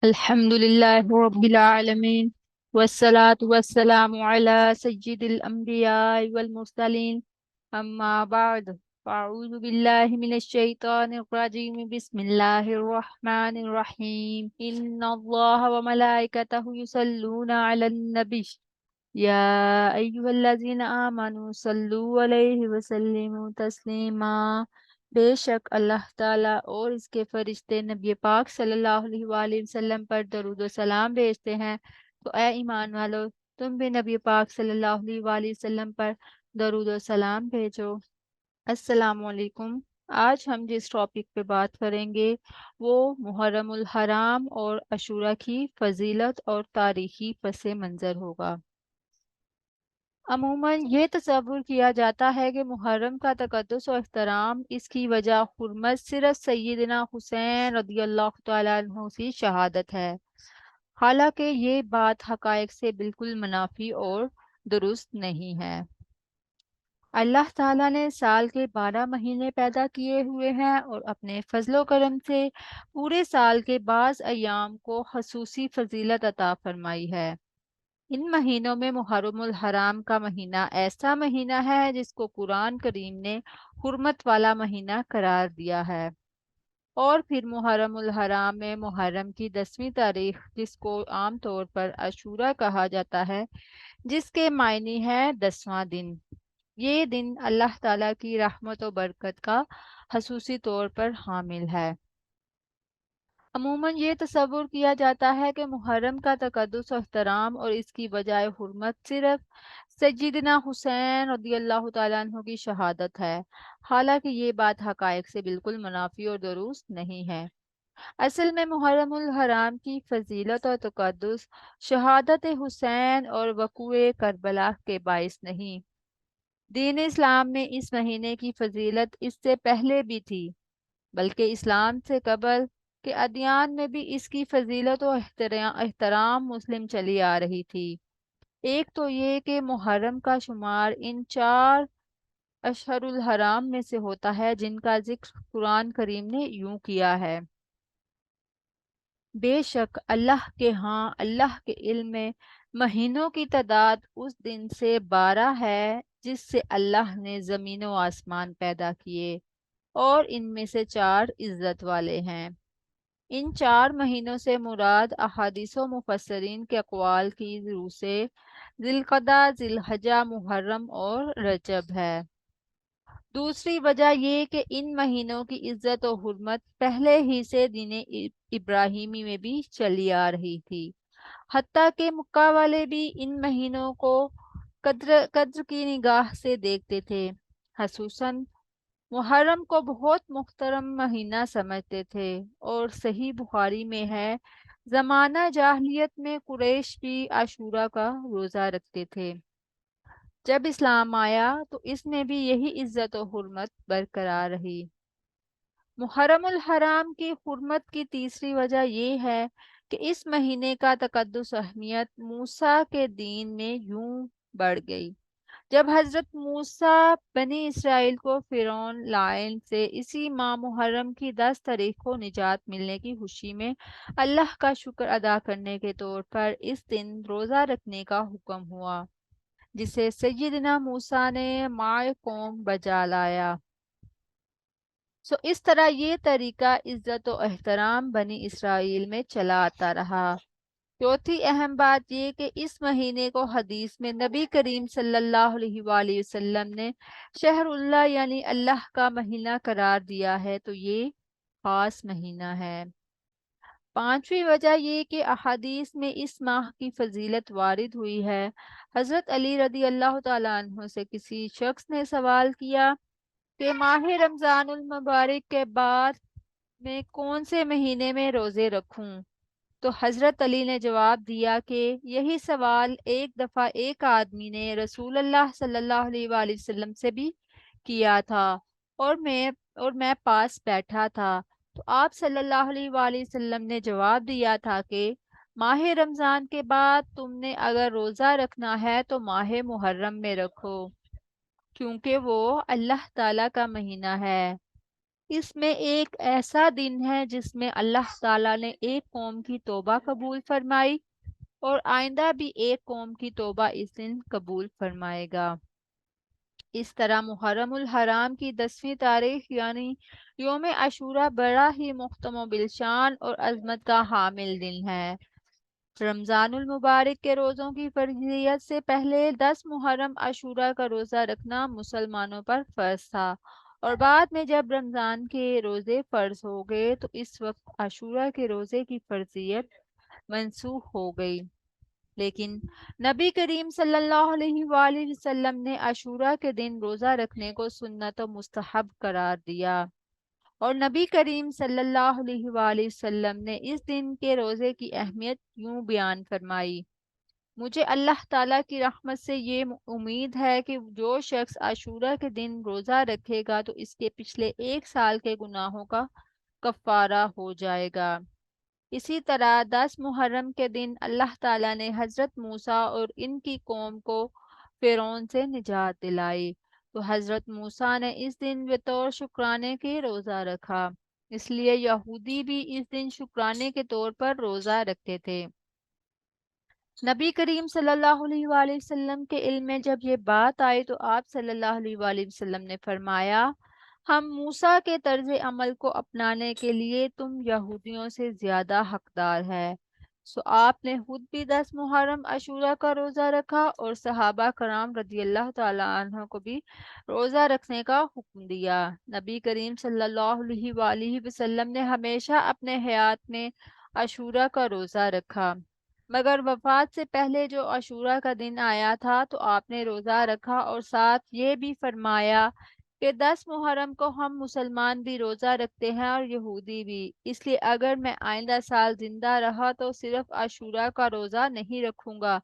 الحمد لله رب العالمين والصلاة والسلام على سيد الأنبياء والمرسلين أما بعد فأعوذ بالله من الشيطان الرجيم بسم الله الرحمن الرحيم إن الله وملائكته يصلون على النبي يا أيها الذين آمنوا صلوا علیہ وسلموا تسلیما۔ بے شک اللہ تعالیٰ اور اس کے فرشتے نبی پاک صلی اللہ علیہ وآلہ وسلم پر درود و سلام بھیجتے ہیں، تو اے ایمان والو، تم بھی نبی پاک صلی اللہ علیہ وآلہ وسلم پر درود و سلام بھیجو۔ السلام علیکم۔ آج ہم جس ٹاپک پہ بات کریں گے وہ محرم الحرام اور عاشورہ کی فضیلت اور تاریخی پس منظر ہوگا۔ عموماً یہ تصور کیا جاتا ہے کہ محرم کا تقدس و احترام، اس کی وجہ حرمت صرف سیدنا حسین رضی اللہ تعالیٰ عنہ کی شہادت ہے، حالانکہ یہ بات حقائق سے بالکل منافی اور درست نہیں ہے۔ اللہ تعالیٰ نے سال کے 12 مہینے پیدا کیے ہوئے ہیں اور اپنے فضل و کرم سے پورے سال کے بعض ایام کو خصوصی فضیلت عطا فرمائی ہے۔ ان مہینوں میں محرم الحرام کا مہینہ ایسا مہینہ ہے جس کو قرآن کریم نے حرمت والا مہینہ قرار دیا ہے، اور پھر محرم الحرام میں محرم کی 10ویں تاریخ، جس کو عام طور پر عاشورہ کہا جاتا ہے، جس کے معنی ہے 10واں دن۔ یہ دن اللہ تعالیٰ کی رحمت و برکت کا خصوصی طور پر حامل ہے۔ عموماً یہ تصور کیا جاتا ہے کہ محرم کا تقدس و احترام اور اس کی بجائے حرمت صرف سیدنا حسین رضی اللہ تعالیٰ عنہ کی شہادت ہے، حالانکہ یہ بات حقائق سے بالکل منافی اور درست نہیں ہے۔ اصل میں محرم الحرام کی فضیلت اور تقدس شہادت حسین اور وقوع کربلا کے باعث نہیں۔ دین اسلام میں اس مہینے کی فضیلت اس سے پہلے بھی تھی، بلکہ اسلام سے قبل کے ادیان میں بھی اس کی فضیلت و احترام مسلم چلی آ رہی تھی۔ ایک تو یہ کہ محرم کا شمار ان 4 اشہر الحرام میں سے ہوتا ہے جن کا ذکر قرآن کریم نے یوں کیا ہے: بے شک اللہ کے ہاں اللہ کے علم میں مہینوں کی تعداد اس دن سے 12 ہے جس سے اللہ نے زمین و آسمان پیدا کیے، اور ان میں سے 4 عزت والے ہیں۔ ان 4 مہینوں سے مراد احادیث و مفسرین کے اقوال کی روح سے ذی القعدہ، ذی الحجہ، محرم اور رجب ہے۔ دوسری وجہ یہ کہ ان مہینوں کی عزت و حرمت پہلے ہی سے دین ابراہیمی میں بھی چلی آ رہی تھی، حتیٰ کہ مکہ والے بھی ان مہینوں کو قدر کی نگاہ سے دیکھتے تھے، خصوصاً محرم کو بہت محترم مہینہ سمجھتے تھے۔ اور صحیح بخاری میں ہے، زمانہ جاہلیت میں قریش بھی عاشورہ کا روزہ رکھتے تھے۔ جب اسلام آیا تو اس میں بھی یہی عزت و حرمت برقرار رہی۔ محرم الحرام کی حرمت کی تیسری وجہ یہ ہے کہ اس مہینے کا تقدس و اہمیت موسیٰ کے دین میں یوں بڑھ گئی۔ جب حضرت موسیٰ بنی اسرائیل کو فرعون لائن سے اسی ماہ محرم کی 10 تاریخ کو نجات ملنے کی خوشی میں اللہ کا شکر ادا کرنے کے طور پر اس دن روزہ رکھنے کا حکم ہوا، جسے سیدنا موسیٰ نے مع قوم بجا لایا۔ اس طرح یہ طریقہ عزت و احترام بنی اسرائیل میں چلا آتا رہا۔ چوتھی اہم بات یہ کہ اس مہینے کو حدیث میں نبی کریم صلی اللہ علیہ وآلہ وسلم نے شہر اللہ یعنی اللہ کا مہینہ قرار دیا ہے، تو یہ خاص مہینہ ہے۔ پانچویں وجہ یہ کہ احادیث میں اس ماہ کی فضیلت وارد ہوئی ہے۔ حضرت علی رضی اللہ تعالیٰ عنہ سے کسی شخص نے سوال کیا کہ ماہ رمضان المبارک کے بعد میں کون سے مہینے میں روزے رکھوں؟ تو حضرت علی نے جواب دیا کہ یہی سوال ایک دفعہ ایک آدمی نے رسول اللہ صلی اللہ علیہ وآلہ وسلم سے بھی کیا تھا، اور میں پاس بیٹھا تھا، تو آپ صلی اللہ علیہ وآلہ وسلم نے جواب دیا تھا کہ ماہ رمضان کے بعد تم نے اگر روزہ رکھنا ہے تو ماہ محرم میں رکھو، کیونکہ وہ اللہ تعالیٰ کا مہینہ ہے۔ اس میں ایک ایسا دن ہے جس میں اللہ تعالیٰ نے ایک قوم کی توبہ قبول فرمائی اور آئندہ بھی ایک قوم کی توبہ اس دن قبول فرمائے گا۔ اس طرح محرم الحرام کی 10ویں تاریخ یعنی یوم عاشورہ بڑا ہی محترم و بلشان اور عظمت کا حامل دن ہے۔ رمضان المبارک کے روزوں کی فرضیت سے پہلے 10 محرم عاشورہ کا روزہ رکھنا مسلمانوں پر فرض تھا، اور بعد میں جب رمضان کے روزے فرض ہو گئے تو اس وقت عاشورہ کے روزے کی فرضیت منسوخ ہو گئی۔ لیکن نبی کریم صلی اللہ علیہ وآلہ وسلم نے عاشورہ کے دن روزہ رکھنے کو سنت و مستحب قرار دیا، اور نبی کریم صلی اللہ علیہ وآلہ وسلم نے اس دن کے روزے کی اہمیت یوں بیان فرمائی: مجھے اللہ تعالیٰ کی رحمت سے یہ امید ہے کہ جو شخص عاشورہ کے دن روزہ رکھے گا تو اس کے پچھلے ایک سال کے گناہوں کا کفارہ ہو جائے گا۔ اسی طرح 10 محرم کے دن اللہ تعالیٰ نے حضرت موسیٰ اور ان کی قوم کو فرعون سے نجات دلائی، تو حضرت موسیٰ نے اس دن بطور شکرانے کے روزہ رکھا، اس لیے یہودی بھی اس دن شکرانے کے طور پر روزہ رکھتے تھے۔ نبی کریم صلی اللہ علیہ وآلہ وسلم کے علم میں جب یہ بات آئی تو آپ صلی اللہ علیہ وآلہ وسلم نے فرمایا: ہم موسیٰ کے طرز عمل کو اپنانے کے لیے تم یہودیوں سے زیادہ حقدار ہے۔ سو آپ نے خود بھی 10 محرم عاشورہ کا روزہ رکھا اور صحابہ کرام رضی اللہ تعالیٰ عنہ کو بھی روزہ رکھنے کا حکم دیا۔ نبی کریم صلی اللہ علیہ وآلہ وسلم نے ہمیشہ اپنے حیات میں عاشورہ کا روزہ رکھا، مگر وفات سے پہلے جو عاشورہ کا دن آیا تھا تو آپ نے روزہ رکھا، اور ساتھ یہ بھی فرمایا کہ 10 محرم کو ہم مسلمان بھی روزہ رکھتے ہیں اور یہودی بھی، اس لیے اگر میں آئندہ سال زندہ رہا تو صرف عاشورہ کا روزہ نہیں رکھوں گا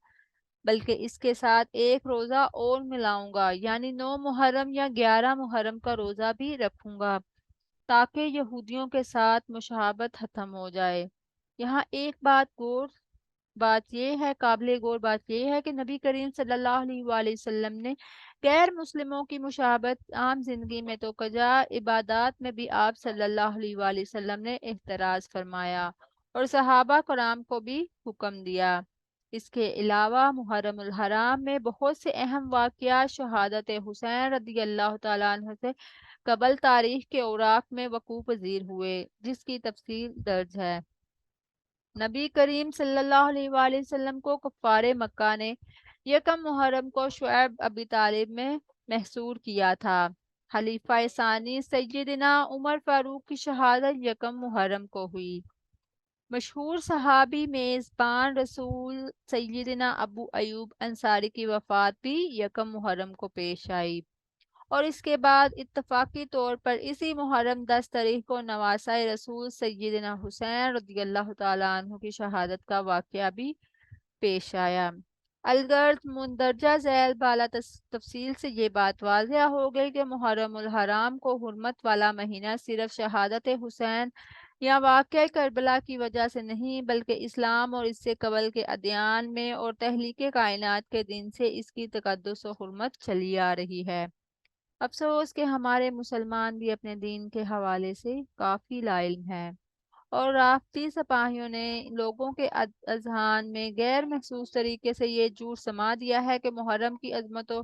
بلکہ اس کے ساتھ ایک روزہ اور ملاؤں گا، یعنی 9 محرم یا 11 محرم کا روزہ بھی رکھوں گا، تاکہ یہودیوں کے ساتھ مشابہت ختم ہو جائے۔ یہاں ایک قابل غور بات یہ ہے کہ نبی کریم صلی اللہ علیہ وآلہ وسلم نے غیر مسلموں کی مشابہت عام زندگی میں تو کجا، عبادات میں بھی آپ صلی اللہ علیہ وآلہ وسلم نے احتراز فرمایا اور صحابہ کرام کو بھی حکم دیا۔ اس کے علاوہ محرم الحرام میں بہت سے اہم واقعات شہادت حسین رضی اللہ تعالیٰ عنہ سے قبل تاریخ کے اوراق میں وقوع پذیر ہوئے، جس کی تفصیل درج ہے۔ نبی کریم صلی اللہ علیہ وآلہ وسلم کو کفار مکہ نے یکم محرم کو شعیب ابی طالب میں محصور کیا تھا۔ خلیفہ ثانی سیدنا عمر فاروق کی شہادت یکم محرم کو ہوئی۔ مشہور صحابی میزبان رسول سیدنا ابو ایوب انصاری کی وفات بھی یکم محرم کو پیش آئی، اور اس کے بعد اتفاقی طور پر اسی محرم 10 تاریخ کو نواسہ رسول سیدنا حسین رضی اللہ تعالیٰ عنہ کی شہادت کا واقعہ بھی پیش آیا۔ الغرض مندرجہ ذیل بالا تفصیل سے یہ بات واضح ہو گئی کہ محرم الحرام کو حرمت والا مہینہ صرف شہادت حسین یا واقعہ کربلا کی وجہ سے نہیں بلکہ اسلام اور اس سے قبل کے ادیان میں اور تخلیق کائنات کے دن سے اس کی تقدس و حرمت چلی آ رہی ہے۔ افسوس کہ ہمارے مسلمان بھی اپنے دین کے حوالے سے کافی لا علم ہیں، اور رافضی سپاہیوں نے لوگوں کے اذہان میں غیر محسوس طریقے سے یہ جھوٹ سما دیا ہے کہ محرم کی عظمت و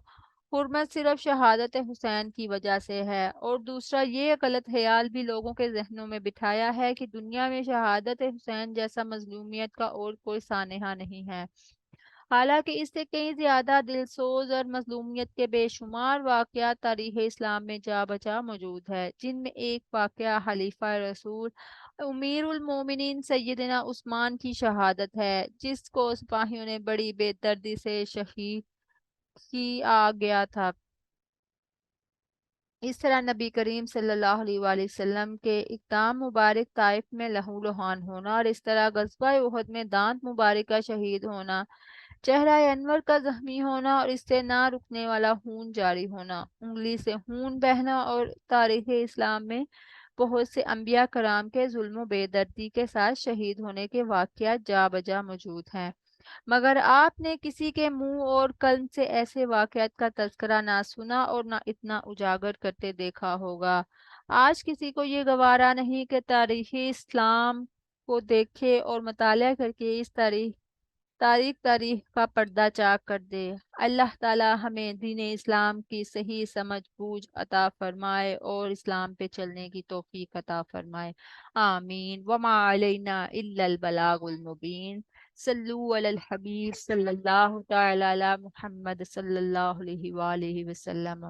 حرمت صرف شہادت حسین کی وجہ سے ہے، اور دوسرا یہ غلط خیال بھی لوگوں کے ذہنوں میں بٹھایا ہے کہ دنیا میں شہادت حسین جیسا مظلومیت کا اور کوئی سانحہ نہیں ہے، حالانکہ اس سے کئی زیادہ دلسوز اور مظلومیت کے بے شمار واقعات تاریخ اسلام میں جا بجا موجود ہے، جن میں ایک واقعہ خلیفہ رسول امیر المومنین سیدنا عثمان کی شہادت ہے، جس کو سپاہیوں نے بڑی بے دردی سے شہید کیا گیا تھا۔ اس طرح نبی کریم صلی اللہ علیہ وآلہ وسلم کے اقدام مبارک طائف میں لہو لہان ہونا، اور اس طرح غزوہ احد میں دانت مبارکہ شہید ہونا، چہرہ انور کا زخمی ہونا اور اس سے نہ رکنے والا خون جاری ہونا، انگلی سے خون بہنا، اور تاریخ اسلام میں بہت سے انبیاء کرام کے ظلم و بے دردی کے ساتھ شہید ہونے کے واقعات جا بجا موجود ہیں، مگر آپ نے کسی کے منہ اور قلم سے ایسے واقعات کا تذکرہ نہ سنا اور نہ اتنا اجاگر کرتے دیکھا ہوگا۔ آج کسی کو یہ گوارا نہیں کہ تاریخ اسلام کو دیکھے اور مطالعہ کر کے اس تاریخ کا پردہ چاک کر دے۔ اللہ تعالی ہمیں دین اسلام کی صحیح سمجھ بوجھ عطا فرمائے اور اسلام پہ چلنے کی توفیق عطا فرمائے، آمین۔ وما علینا الا البلاغ المبین۔ صلو علی الحبیب صلی اللہ تعالی علی محمد صلی اللہ علیہ وآلہ وسلم۔